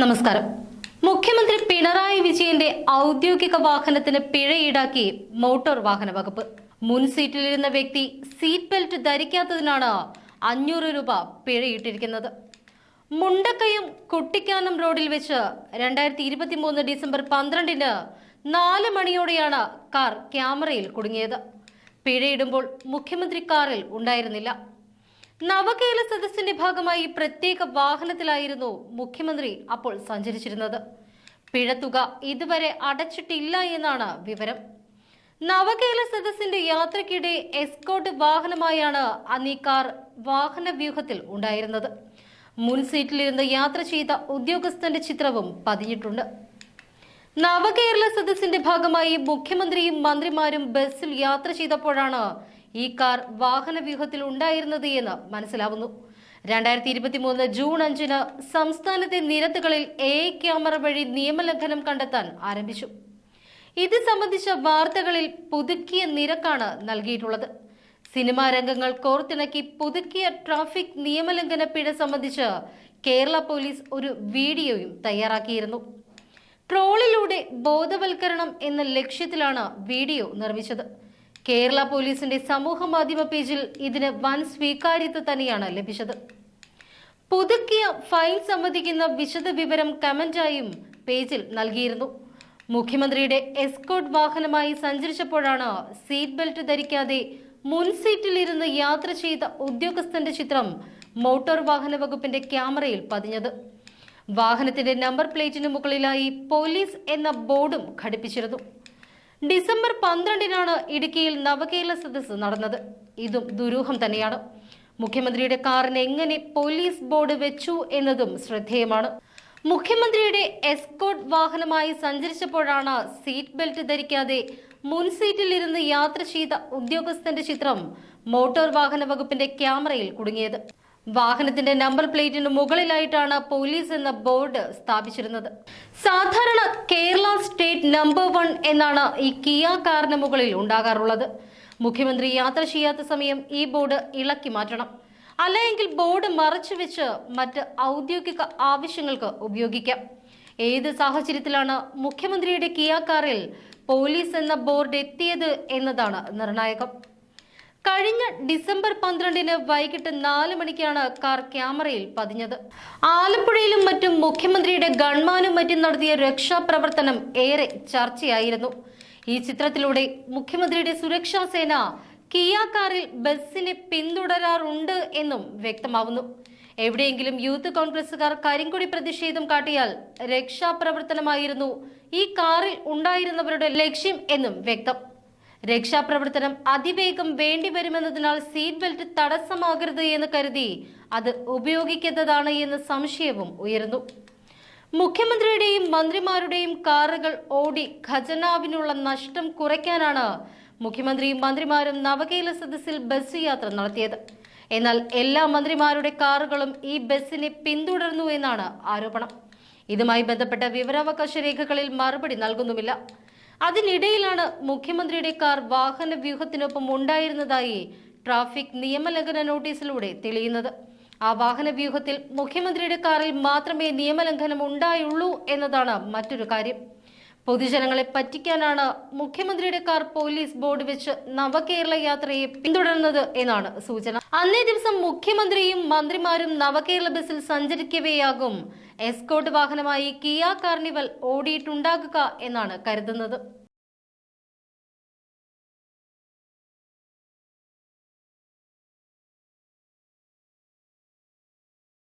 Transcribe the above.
നമസ്കാരം. മുഖ്യമന്ത്രി പിണറായി വിജയന്റെ ഔദ്യോഗിക വാഹനത്തിന് പിഴ ഈടാക്കി മോട്ടോർ വാഹന വകുപ്പ്. മുൻ സീറ്റിലിരുന്ന വ്യക്തി സീറ്റ് ബെൽറ്റ് ധരിക്കാത്തതിനാണ് 500 രൂപ പിഴയിട്ടിരിക്കുന്നത്. മുണ്ടക്കയം കുട്ടിക്കാനം റോഡിൽ വെച്ച് 2023 ഡിസംബർ 12-ന് 4 മണിയോടെയാണ് കാർ ക്യാമറയിൽ കുടുങ്ങിയത്. പിഴയിടുമ്പോൾ മുഖ്യമന്ത്രി കാറിൽ ഉണ്ടായിരുന്നില്ല. നവകേരള സദസ്സിന്റെ ഭാഗമായി പ്രത്യേക വാഹനത്തിലായിരുന്നു മുഖ്യമന്ത്രി അപ്പോൾ സഞ്ചരിച്ചിരുന്നത്. പിഴത്തുക ഇതുവരെ അടച്ചിട്ടില്ല എന്നാണ് വിവരം. നവകേരള സദസ്സിന്റെ യാത്രക്കിടെ എസ്കോർട്ട് വാഹനമായാണ് അന്ന് ഈ കാർ വാഹന വ്യൂഹത്തിൽ ഉണ്ടായിരുന്നത്. മുൻ സീറ്റിലിരുന്ന് യാത്ര ചെയ്ത ഉദ്യോഗസ്ഥന്റെ ചിത്രവും പതിഞ്ഞിട്ടുണ്ട്. നവകേരള സദസ്സിന്റെ ഭാഗമായി മുഖ്യമന്ത്രിയും മന്ത്രിമാരും ബസ്സിൽ യാത്ര ചെയ്തപ്പോഴാണ് ഈ കാർ വാഹന വ്യൂഹത്തിൽ ഉണ്ടായിരുന്നത് എന്ന് മനസ്സിലാവുന്നു. 2023 ജൂൺ 5-ന് സംസ്ഥാനത്തെ നിരത്തുകളിൽ AI ക്യാമറ വഴി നിയമലംഘനം കണ്ടെത്താൻ ആരംഭിച്ചു. ഇത് സംബന്ധിച്ച വാർത്തകളിൽ പുതുക്കിയ നിരക്കാണ് നൽകിയിട്ടുള്ളത്. സിനിമാ രംഗങ്ങൾ കോർത്തിണക്കി പുതുക്കിയ ട്രാഫിക് നിയമലംഘന പിഴ സംബന്ധിച്ച് കേരള പോലീസ് ഒരു വീഡിയോയും തയ്യാറാക്കിയിരുന്നു. ട്രോളിലൂടെ ബോധവൽക്കരണം എന്ന ലക്ഷ്യത്തിലാണ് വീഡിയോ നിർമ്മിച്ചത്. കേരള പോലീസിന്റെ സമൂഹ മാധ്യമ പേജിൽ ഇതിന് വൻ സ്വീകാര്യത തന്നെയാണ് ലഭിച്ചത്. പുതുക്കിയ ഫൈൻ സംബന്ധിക്കുന്ന വിശദ വിവരം കമന്റായും പേജിൽ നൽകിയിരുന്നു. മുഖ്യമന്ത്രിയുടെ എസ്കോർട്ട് വാഹനമായി സഞ്ചരിച്ചപ്പോഴാണ് സീറ്റ് ബെൽറ്റ് ധരിക്കാതെ മുൻ സീറ്റിലിരുന്ന് യാത്ര ചെയ്ത ഉദ്യോഗസ്ഥന്റെ ചിത്രം മോട്ടോർ വാഹന വകുപ്പിന്റെ ക്യാമറയിൽ പതിഞ്ഞത്. വാഹനത്തിന്റെ നമ്പർ പ്ലേറ്റിന് മുകളിലായി പോലീസ് എന്ന ബോർഡും ഘടിപ്പിച്ചിരുന്നു. ഡിസംബർ 12-നാണ് ഇടുക്കിയിൽ നവകേരള സദസ്സ് നടന്നത്. ഇതും ദുരൂഹം തന്നെയാണ്. മുഖ്യമന്ത്രിയുടെ കാറിന് എങ്ങനെ പോലീസ് ബോർഡ് വെച്ചു എന്നതും ശ്രദ്ധേയമാണ്. മുഖ്യമന്ത്രിയുടെ എസ്കോർട്ട് വാഹനമായി സഞ്ചരിച്ചപ്പോഴാണ് സീറ്റ് ബെൽറ്റ് ധരിക്കാതെ മുൻ സീറ്റിലിരുന്ന് യാത്ര ചെയ്ത ഉദ്യോഗസ്ഥന്റെ ചിത്രം മോട്ടോർ വാഹന വകുപ്പിന്റെ ക്യാമറയിൽ കുടുങ്ങിയത്. വാഹനത്തിന്റെ നമ്പർ പ്ലേറ്റിന് മുകളിലായിട്ടാണ് പോലീസ് എന്ന ബോർഡ് സ്ഥാപിച്ചിരുന്നത്. സാധാരണ കേരള സ്റ്റേറ്റ് നമ്പർ 1 എന്നാണ് ഈ കിയ കാറിന് മുകളിൽ ഉണ്ടാകാറുള്ളത്. മുഖ്യമന്ത്രി യാത്ര ചെയ്യാത്ത സമയം ഈ ബോർഡ് ഇളക്കി മാറ്റണം. അല്ലെങ്കിൽ ബോർഡ് മറച്ചു വെച്ച് മറ്റ് ഔദ്യോഗിക ആവശ്യങ്ങൾക്ക് ഉപയോഗിക്കാം. ഏത് സാഹചര്യത്തിലാണ് മുഖ്യമന്ത്രിയുടെ കിയ കാറിൽ പോലീസ് എന്ന ബോർഡ് എത്തിയത് എന്നതാണ് നിർണായകം. കഴിഞ്ഞ ഡിസംബർ 12-ന് വൈകിട്ട് 4 മണിക്കാണ് കാർ ക്യാമറയിൽ പതിഞ്ഞത്. ആലപ്പുഴയിലും മറ്റും മുഖ്യമന്ത്രിയുടെ ഗൺമാനും മറ്റും നടത്തിയ രക്ഷാപ്രവർത്തനം ഏറെ ചർച്ചയായിരുന്നു. ഈ ചിത്രത്തിലൂടെ മുഖ്യമന്ത്രിയുടെ സുരക്ഷാ സേന കിയ കാറിൽ ബസ്സിനെ പിന്തുടരാറുണ്ട് എന്നും വ്യക്തമാവുന്നു. എവിടെയെങ്കിലും യൂത്ത് കോൺഗ്രസുകാർ കരിങ്കൊടി പ്രതിഷേധം കാട്ടിയാൽ രക്ഷാപ്രവർത്തനമായിരുന്നു ഈ കാറിൽ ഉണ്ടായിരുന്നവരുടെ ലക്ഷ്യം എന്നും വ്യക്തം. രക്ഷാപ്രവർത്തനം അതിവേഗം വേണ്ടിവരുമെന്നതിനാൽ സീറ്റ് ബെൽറ്റ് തടസ്സമാകരുത് എന്ന് കരുതി അത് ഉപയോഗിക്കുന്നതാണ് എന്ന സംശയവും ഉയർന്നു. മുഖ്യമന്ത്രിയുടെയും മന്ത്രിമാരുടെയും കാറുകൾ ഓടി ഖജനാവിനുള്ള നഷ്ടം കുറയ്ക്കാനാണ് മുഖ്യമന്ത്രിയും മന്ത്രിമാരും നവകേരള സദസ്സിൽ ബസ് യാത്ര നടത്തിയത്. എന്നാൽ എല്ലാ മന്ത്രിമാരുടെ കാറുകളും ഈ ബസ്സിനെ പിന്തുടർന്നു എന്നാണ് ആരോപണം. ഇതുമായി ബന്ധപ്പെട്ട വിവരാവകാശ രേഖകളിൽ മറുപടി നൽകുന്നുമില്ല. അതിനിടയിലാണ് മുഖ്യമന്ത്രിയുടെ കാർ വാഹന വ്യൂഹത്തിനൊപ്പം ഉണ്ടായിരുന്നതായി ട്രാഫിക് നിയമലംഘന നോട്ടീസിലൂടെ തെളിയുന്നത്. ആ വാഹന വ്യൂഹത്തിൽ മുഖ്യമന്ത്രിയുടെ കാറിൽ മാത്രമേ നിയമലംഘനം ഉണ്ടായുള്ളൂ എന്നതാണ് മറ്റൊരു കാര്യം. പൊതുജനങ്ങളെ പറ്റിക്കാനാണ് മുഖ്യമന്ത്രിയുടെ കാർ പോലീസ് ബോർഡ് വെച്ച് നവകേരള യാത്രയെ പിന്തുടർന്നത് എന്നാണ് സൂചന. അന്നേ ദിവസം മുഖ്യമന്ത്രിയും മന്ത്രിമാരും നവകേരള ബസ്സിൽ സഞ്ചരിക്കവെയാകും എസ്കോർട്ട് വാഹനമായി കിയ കാർണിവൽ ഓടിയിട്ടുണ്ടാകുക എന്നാണ് കരുതുന്നത്.